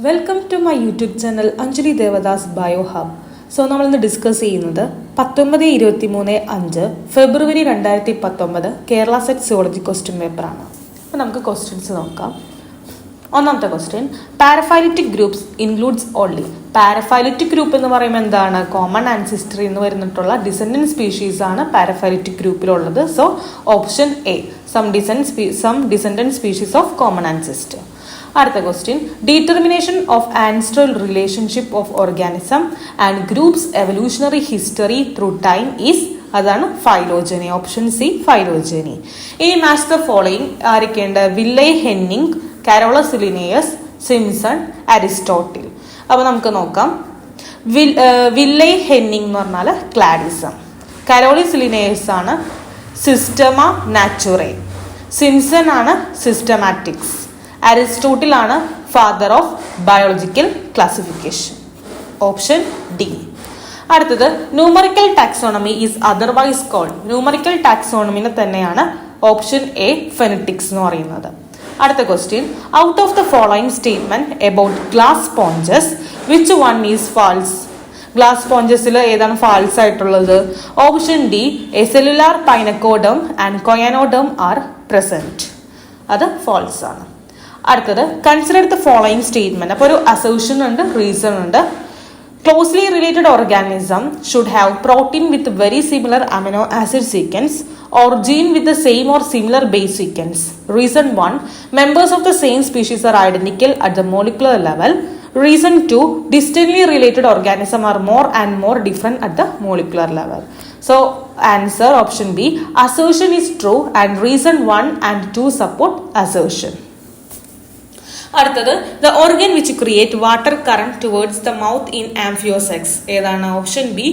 Welcome to my YouTube channel Anjali Devadas bio hub. So നമ്മളിന്ന് discuss ചെയ്യുന്നത് 19-23-5 February 2019 Kerala SET zoology question പേപ്പറാണ്. അപ്പോൾ നമുക്ക് ക്വസ്റ്റ്യൻസ് നോക്കാം. ഒന്നാമത്തെ question, paraphyletic groups includes only. Paraphyletic group എന്ന് പറയുമ്പോൾ എന്താണ്? കോമൺ ആൻസിസ്റ്ററി എന്ന് വരുന്നിട്ടുള്ള ഡിസെൻഡന്റ് സ്പീഷീസ് ആണ് പാരഫൈലറ്റിക് ഗ്രൂപ്പിലുള്ളത്. So option A, some descendant species of common ancestor. അടുത്ത question, determination of ancestral relationship of organism and groups evolutionary history through time is, അതാണ് phylogeny. Option C, phylogeny. ഈ match the following ആരൊക്കെയുണ്ട്? Willi Hennig, Carolus Linnaeus, Simpson, Aristotle. അപ്പൊ നമുക്ക് നോക്കാം. Willi Hennig എന്ന് പറഞ്ഞാൽ cladism, Carolus Linnaeus ആണ് systema naturae, Simpson ആണ് സിസ്റ്റമാറ്റിക്സ്, അരിസ്റ്റോട്ടിൽ ആണ് father of biological classification. Option D. അടുത്തത്, numerical taxonomy is otherwise called. Numerical ടാക്സോണമിനെ തന്നെയാണ് ഓപ്ഷൻ എ ഫെനറ്റിക്സ് എന്ന് പറയുന്നത്. അടുത്ത question, out of the following statement about glass sponges which one is false? ഗ്ലാസ് സ്പോഞ്ചസിൽ ഏതാണ് ഫാൾസ് ആയിട്ടുള്ളത്? Option D, acellular pinacoderm and choanoderm are present. അത് ഫാൾസ് ആണ്. അടുത്തത്, കൺസിഡർ ദ ഫോളോയിങ് സ്റ്റേറ്റ്മെന്റ്. അപ്പോൾ ഒരു അസേർഷൻ ഉണ്ട്, റീസൺ ഉണ്ട്. Closely related organism should have protein with very similar amino acid sequence or gene with the same or similar base sequence. Reason 1, members of the same species are identical at the molecular level. Reason 2, distantly related organisms are more and more different at the molecular level. So answer option B, assertion is true and reason 1 and 2 support assertion. അടുത്തത്, the organ which create water current towards the mouth in amphiosex, ഏതാണ്? Option B,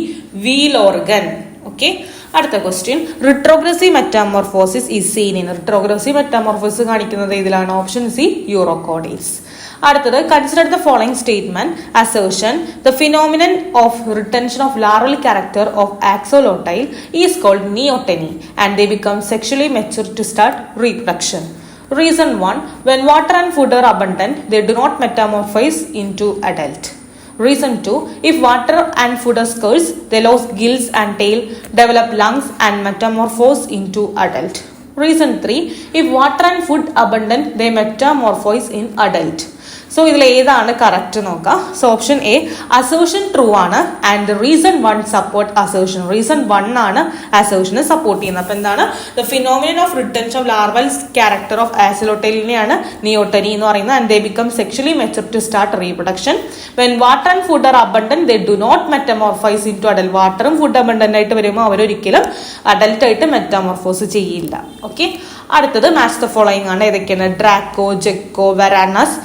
wheel organ. Okay. അടുത്ത question, retrogressive metamorphosis is seen in. Retrogressive metamorphosis കാണിക്കുന്നത് ഇതിലാണ്. Option C, യൂറോകോഡീൽസ്. അടുത്തത്, consider the following statement assertion the phenomenon of retention of larval character of axolotl is called neoteny and they become sexually mature to start reproduction. Reason 1, when water and food are abundant, they do not metamorphose into adult. Reason 2, if water and food are scarce, they lose gills and tail, develop lungs and metamorphose into adult. Reason 3, if water and food abundant, they metamorphose in adult. So ഇതിൽ ഏതാണ് correct നോക്കാം. So option A, assertion true ആണ് and reason 1 support assertion. Reason 1 ആണ് അസേർഷനെ support ചെയ്യുന്നത്. അപ്പൊ എന്താണ്? The phenomenon of retention of larval character of ആസിലോട്ടൈലിനെയാണ് നിയോട്ടനി എന്ന് പറയുന്നത്. And they become sexually mature to start reproduction. When water and food are abundant they do not metamorphose into adult. വാട്ടറും food abundant ആയിട്ട് വരുമ്പോൾ അവരൊരിക്കലും adult ആയിട്ട് മെറ്റാമോർഫോസ് ചെയ്യില്ല. Okay. അടുത്തത്, മാച്ച് ദ ഫോളോയിങ് ആണ്. ഏതൊക്കെയാണ്? Draco, gecko, Varanus,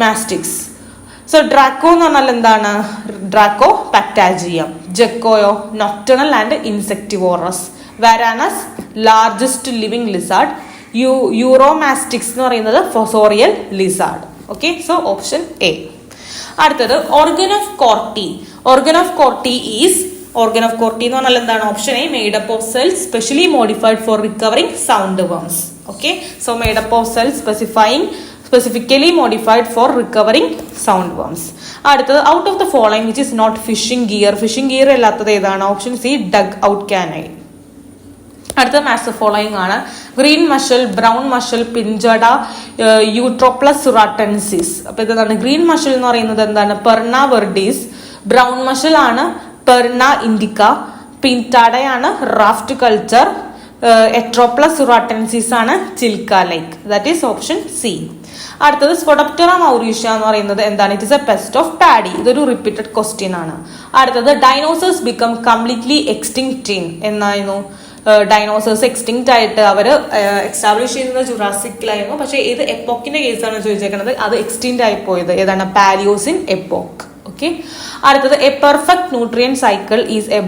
mastix. So Draco എന്ന് പറഞ്ഞാൽ എന്താണ്? Draco patagium. ജെക്കോയോ nocturnal and insectivorous. Varanus largest living lizard. Uromastix എന്ന് പറയുന്നത് fossorial lizard. Okay. So option A. അടുത്തത്, organ of Corti. Organ of Corti എന്ന് പറഞ്ഞാൽ എന്താണ്? Option A, made up of cells specially modified for recovering sound worms. Okay. So made up of cells specifically modified for recovering sound worms. അടുത്തത്, out of the following which is not fishing gear. Fishing gear അല്ലാത്തത് ഏതാണ്? Option C, dug out canoe. അടുത്ത match following ആണ്. Green mussel, brown mussel, Pinctada, Etroplus suratensis. അപ്പൊ ഇതാണ് green മഷൽ എന്ന് പറയുന്നത് എന്താണ്? പെർണ വെർഡീസ്. ബ്രൗൺ മഷൽ ആണ് പെർണ ഇൻഡിക്ക. പിൻടാഡയാണ് റാഫ്റ്റ് കൾച്ചർ. എട്രോപ്ലസ് സുറാറ്റൻസിസ് ആണ് Chilka lake. That is option C. അടുത്തത്, സ്പൊഡോപ്റ്ററ മൗറീഷ്യ എന്ന് പറയുന്നത് എന്താണ്? It is a pest of paddy. ഇതൊരു റിപ്പീറ്റഡ് ക്വസ്റ്റ്യൻ ആണ്. അടുത്തത്, ഡൈനോസേഴ്സ് ബിക്കം കംപ്ലീറ്റ്ലി എക്സ്റ്റിങ്ക്റ്റ് എന്നായിരുന്നു? ഡൈനോസേഴ്സ് എക്സ്റ്റിങ്ക്റ്റ് ആയിട്ട് അവർ എസ്റ്റാബ്ലിഷ് ചെയ്യുന്നത് ജുറാസിക്കിലായിരുന്നു. പക്ഷേ ഏത് എപ്പോക്കിന്റെ കേസാണ് ചോദിച്ചേക്കുന്നത്? അത് എക്സ്റ്റിങ്ക്റ്റ് ആയി പോയത് ഏതാണ്? Paleocene epoch. Okay. അടുത്തത്, a perfect nutrient cycle is a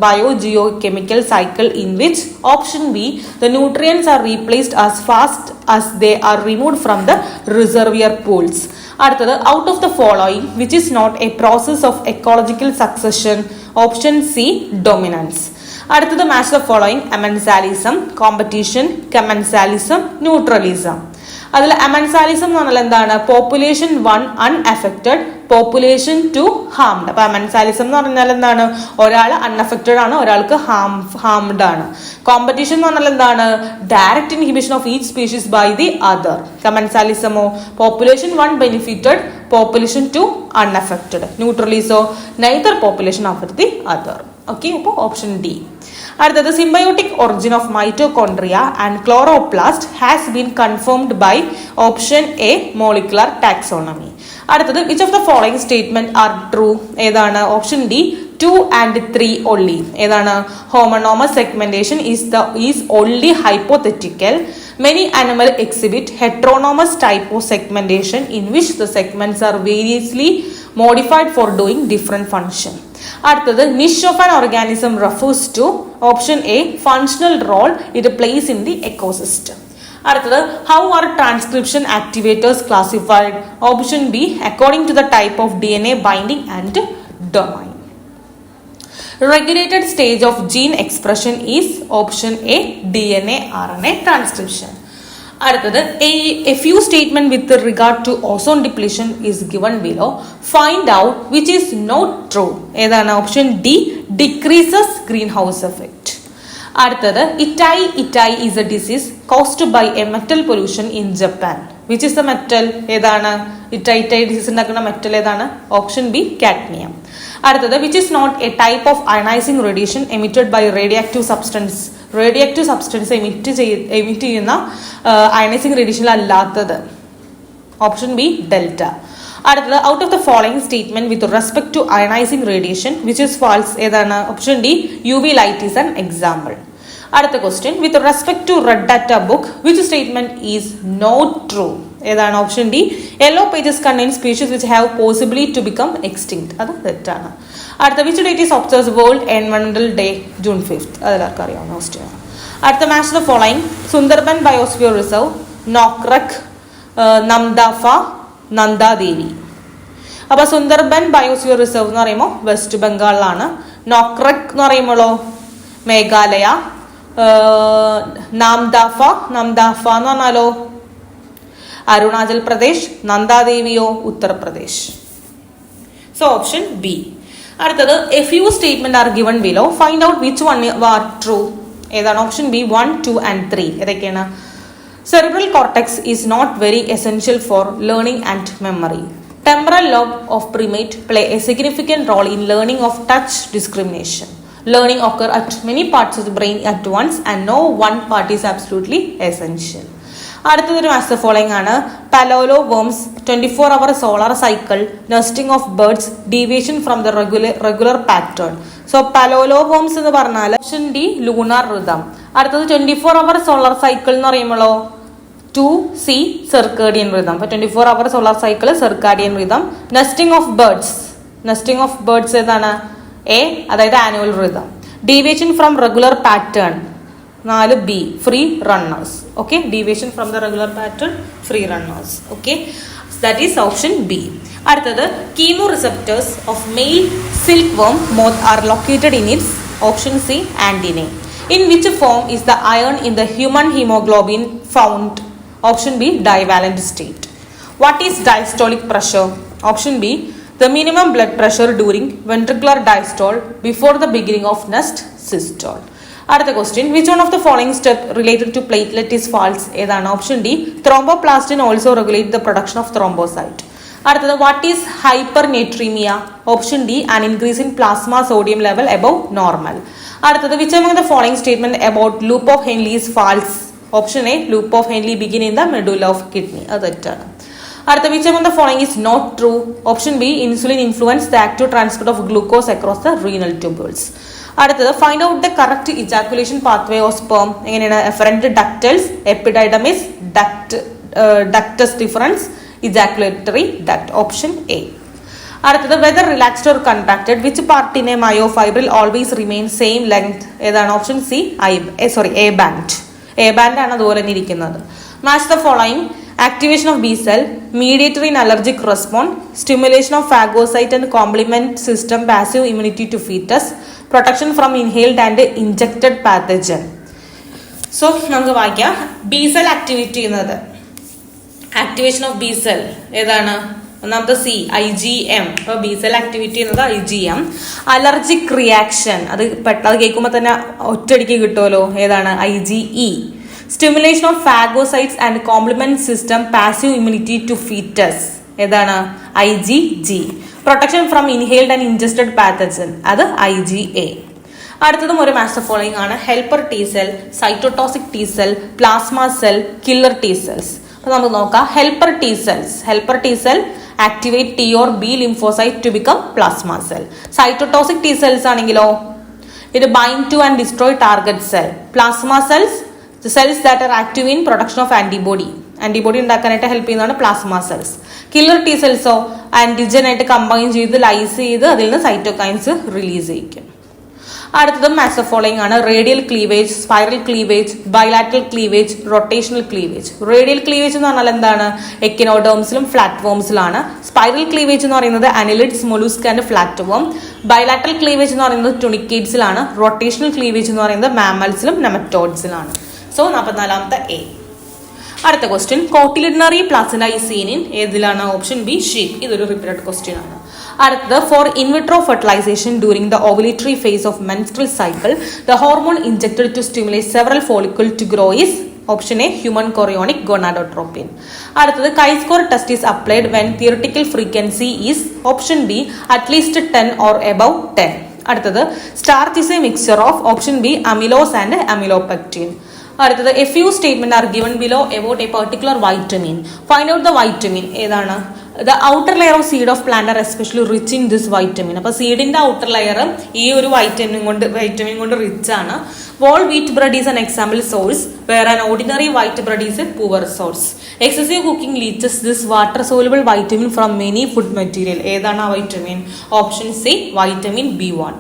biogeochemical cycle in which option B, the nutrients are replaced as fast as they are removed from the reservoir pools. അടുത്തത്, out of the following which is not a process of ecological succession. Option C, dominance. അടുത്തത്, match the following: amensalism, competition, commensalism, neutralism. അതിൽ amensalism എന്ന് പറഞ്ഞാൽ എന്താണ്? Population 1 unaffected, population 2 harmed. അപ്പൊ അമൻസാലിസം എന്ന് പറഞ്ഞാൽ എന്താണ്? ഒരാൾ അൺഅഫക്റ്റഡ് ആണ്, ഒരാൾക്ക് ഹാംഡ് ആണ്. കോമ്പറ്റീഷൻ എന്ന് പറഞ്ഞാൽ എന്താണ്? Direct inhibition of each species by the other. കമൻസാലിസമോ പോപ്പുലേഷൻ 1 ബെനിഫിറ്റഡ്, പോപ്പുലേഷൻ 2 അൺഅഫക്റ്റഡ്. ന്യൂട്രലീസോ neither population affect the other. Okay, അപ്പോൾ ഓപ്ഷൻ ഡി. അടുത്തത് symbiotic origin of mitochondria and chloroplast has been confirmed by option A molecular taxonomy. അടുത്തത് which of the following statement are true? ഏതാണ്? Option D 2 and 3 only. ഏതാണ്? Homonomous segmentation is only hypothetical. Many animals exhibit heteronomous type of segmentation in which the segments are variously modified for doing different function. അടുത്തത് niche of an organism refers to option A functional role it plays in the ecosystem. അടുത്തത് how are transcription activators classified? Option B according to the type of DNA binding and domain. Regulated stage of gene expression is option A DNA RNA transcription. അടുത്തത് a few statement with regard to ozone depletion is given below. Find out which is not true. ഏതാണ്? Option D decreases greenhouse effect. അടുത്തത് ഇറ്റായി is a disease caused by a metal pollution in Japan. Which is the metal? ഏതാണ്? Itai disease ഉണ്ടാക്കുന്ന metal ഏതാണ്? Option B cadmium. അടുത്തത് which is not a type of ionising radiation emitted by radioactive substance. Radioactive substance emit ചെയ്യുന്ന ionising radiation അല്ലാത്തത്. Option B delta. അടുത്തത് out of the following statement with respect to ionising radiation which is false? ഏതാണ്? Option D UV light is an example. അടുത്ത question with respect to red data book which statement is not true? ഏതാണ്? Option D yellow pages contain species which have possibly to become extinct. അത് തെറ്റാണ്. അടുത്ത which date is observes world എൻവയോൺമെന്റൽ day? June 5th. അതെല്ലാവർക്കും അറിയാവുന്ന question. അടുത്ത match the following Sundarban biosphere reserve, Nokrek, Namdapha, Nanda Devi. അപ്പൊ Sundarban biosphere reserve എന്ന് പറയുമ്പോൾ വെസ്റ്റ് ബംഗാളിലാണ്. നോക്രക് എന്ന് പറയുമ്പോഴോ മേഘാലയ. നാംദാഫ എന്ന് പറഞ്ഞാലോ അരുണാചൽ പ്രദേശ്. നന്ദാദേവിയോ ഉത്തർപ്രദേശ്. So option B. അടുത്തത് a few statement are given below. Find out which one are true. ഏതാണ്? Option B 1, 2 and 3. ഏതൊക്കെയാണ്? Cerebral cortex is not very essential for learning and memory. Temporal lobe of primate play a significant role in learning of touch discrimination. Learning occur at many parts of the brain at once and no one part is absolutely essential. അടുത്തതൊരു match the following ആണ്. Palolo worms 24-hour solar cycle, nesting of birds, deviation from the regular pattern. So palolo worms എന്ന് പറഞ്ഞാൽ option D lunar rhythm. അടുത്തത് 24-hour solar cycle എന്ന് പറയുമ്പോഴോ 2C circadian rhythm. അപ്പൊ 24-hour solar cycle circadian rhythm. Nesting of birds ഏതാണ്? A, അതായത് annual rhythm. Deviation from regular pattern 4B free runners. Okay, deviation from the regular pattern free runners. Okay, that is option B. അടുത്തത് chemoreceptors of male silkworm moth are located in its option C antennae. In which form is the iron in the human haemoglobin found? Option B divalent state. What is diastolic pressure? Option B the minimum blood pressure during ventricular diastole before the beginning of next systole. അടുത്ത question which one of the following step related to platelet is false? ഏതാണ്? Option D thromboplastin also regulate the production of thrombocyte. അടുത്തത് what is hypernatraemia? Option D an increase in plasma sodium level above normal. അടുത്തത് which among the following statement about loop of Henle is false? Option A loop of Henle begin in the medulla of kidney. അത് തെറ്റാണ്. അടുത്ത which among the following is not true? Option B insulin influence the active transport of glucose across the renal tubules. അടുത്തത് find out the correct ejaculation pathway of sperm. എങ്ങനെയാണ്? Efferent ductules, epididymis, ductus deferens, ejaculatory duct. Option A. അടുത്തത് whether relaxed or contracted which part in a myofibril always remain same length? ഏതാണ്? Option C A band. A band ആണ് അതുപോലെ തന്നെ ഇരിക്കുന്നത്. Match the following activation of B cell, mediator in allergic response, stimulation of phagocyte and complement system, passive immunity to fetus, protection from inhaled and injected pathogen. So നമുക്ക് വായിക്കാം. B cell activity എന്നത് activation of B cell ഏതാണ്? ഒന്നാമത്തെ C IgM. അപ്പൊ B cell activity എന്നത് IgM. Allergic reaction അത് പെട്ടെന്ന് കേൾക്കുമ്പോൾ തന്നെ ഒറ്റയടിക്ക് കിട്ടുമല്ലോ, ഏതാണ്? IgE. Stimulation of phagocytes and complement system passive immunity to foetus ഏതാണ്? IgG. Protection from inhaled and ingested pathogen അത് IgA. അടുത്തതും ഒരു മാസ്റ്റർ ഫോളോയിങ് ആണ്. Helper T cell, cytotoxic T cell, plasma cell, killer T cells. അപ്പൊ നമുക്ക് നോക്കാം. Helper T cell activate T or B lymphocyte to become plasma cell. Cytotoxic T cells ആണെങ്കിലോ ഇത് bind two and destroy target cell. Plasma cells that are active in production of antibody ഉണ്ടാക്കാനായിട്ട് help ചെയ്യുന്നതാണ് plasma cells. Killer T Celso antigen ആയിട്ട് combine ചെയ്ത് lies ചെയ്ത് അതിൽ നിന്ന് cytokines release ചെയ്യിക്കും. അടുത്തതും മാസ്റ്റർ ഫോളോയിങ് ആണ്. Radial cleavage, spiral cleavage, bilateral cleavage, rotational cleavage. Radial cleavage എന്ന് പറഞ്ഞാൽ എന്താണ്? എക്കിനോഡേംസിലും ഫ്ലാറ്റ്വോംസിലാണ്. സ്പൈറൽ ക്ലീവേജ് എന്ന് പറയുന്നത് annelids, mollusc and flatworm. Bilateral cleavage എന്ന് പറയുന്നത് ട്യൂണിക്കേറ്റ്സിലാണ്. റൊട്ടേഷണൽ ക്ലീവേജ് എന്ന് പറയുന്നത് മാമൽസിലും നെമറ്റോഡ്സിലാണ്. സോ 44ാമത്തെ എ. അടുത്ത question, cotyledonary placenta is seen in ഏതിലാണ്? Option B sheep. ഇതൊരു റിപ്പീറ്റഡ് ക്വസ്റ്റ്യൻ ആണ്. അടുത്തത്, for in vitro fertilisation during the ovulatory phase of menstrual cycle the hormone injected to stimulate several follicle to grow is option A human chorionic gonadotropin. അടുത്തത്, chi square test is applied when theoretical frequency is option B at least 10 or above 10. അടുത്തത്, starch is a mixture of option B amylose and amylopectin. അടുത്തത്, a few statement are given below about a particular vitamin. Find out the vitamin ഏതാണ്? The outer layer of seed of plant are especially rich in this vitamin. അപ്പൊ സീഡിന്റെ outer layer ഈ ഒരു vitamin കൊണ്ട് rich ആണ്. Whole wheat bread is an example source where an ordinary white bread is a poor source. Excessive cooking leaches this water soluble vitamin from many food material. ഏതാണ് ആ vitamin? Option C vitamin B1.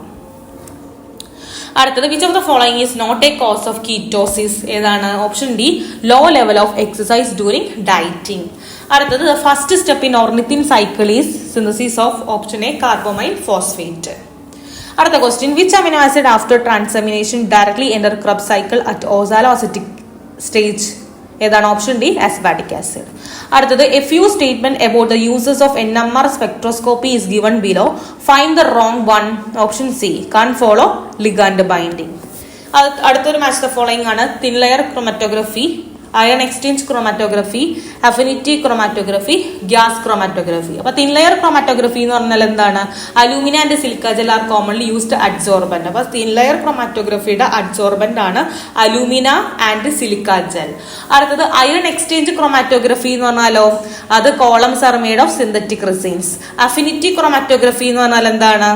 അടുത്തത്, which of the following is not a cause of ketosis ഏതാണ്? Option D low level of exercise during dieting. അടുത്തത്, the first step in ornithine cycle is synthesis of option A carbamoyl phosphate. അടുത്ത question, which amino acid after transamination directly enter Krebs cycle at oxaloacetic stage ഏതാണ്? Option D aspartic acid. അടുത്തത്, a few statement about the uses of NMR spectroscopy is given below. Find the wrong one. Option C can follow ligand binding. അടുത്തൊരു match the following ആണ്. Thin layer chromatography, ion exchange chromatography, affinity chromatography, gas chromatography. അപ്പൊ thin layer chromatography എന്ന് പറഞ്ഞാൽ എന്താണ്? Alumina and silica gel are commonly used adsorbent. അപ്പൊ thin layer ക്രോമാറ്റോഗ്രഫിയുടെ adsorbent ആണ് alumina and silica gel. അടുത്തത്, ion exchange chromatography എന്ന് പറഞ്ഞാലോ അത് columns are made of synthetic resins. Affinity chromatography എന്ന് പറഞ്ഞാൽ എന്താണ്?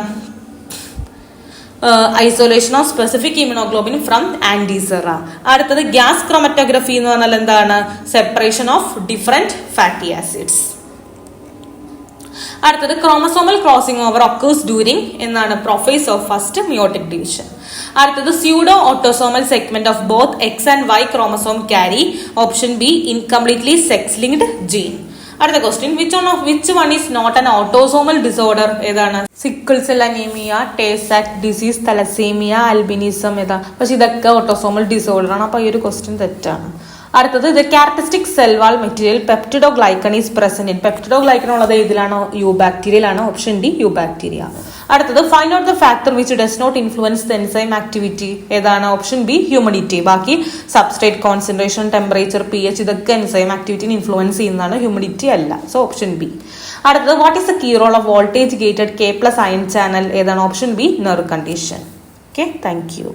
Isolation of specific ഇമ്യൂണോഗ്ലോബിൻ from antisera. അടുത്തത്, ഗ്യാസ് ക്രോമറ്റോഗ്രഫി എന്ന് പറഞ്ഞാൽ എന്താണ്? Separation of different fatty acids. അടുത്തത്, chromosomal crossing over occurs during എന്നാണ്? Prophase of first meiotic division. അടുത്തത്, pseudo autosomal segment of both X and Y chromosome carry option B incompletely sex linked gene. അടുത്ത question, which one is not an autosomal disorder ഏതാണ്? Sickle cell anaemia, Tay Sachs disease, thalassaemia, albinism ഏതാ? പക്ഷെ ഇതൊക്കെ autosomal disorder ആണ്. അപ്പൊ ഈ ഒരു question തെറ്റാണ്. അടുത്തത്, the characteristic cell wall material peptidoglycan is present in. Peptidoglycan ഉള്ളത് ഇതിലാണോ? യു ബാക്ടീരിയയിലാണ്. Option D eubacteria. അടുത്തത്, find out the factor which does not influence the enzyme activity ഏതാണ്? Option B humidity. ബാക്കി സബ്സ്ട്രേറ്റ് കോൺസെൻട്രേഷൻ, ടെമ്പറേച്ചർ, pH ഇതൊക്കെ enzyme ആക്ടിവിറ്റിനെ influence ചെയ്യുന്നതാണ്, ഹ്യൂമിഡിറ്റി അല്ല. So option B. അടുത്തത്, what is the key role of voltage gated K+ ion channel ഏതാണ്? Option B nerve condition. Okay, thank you.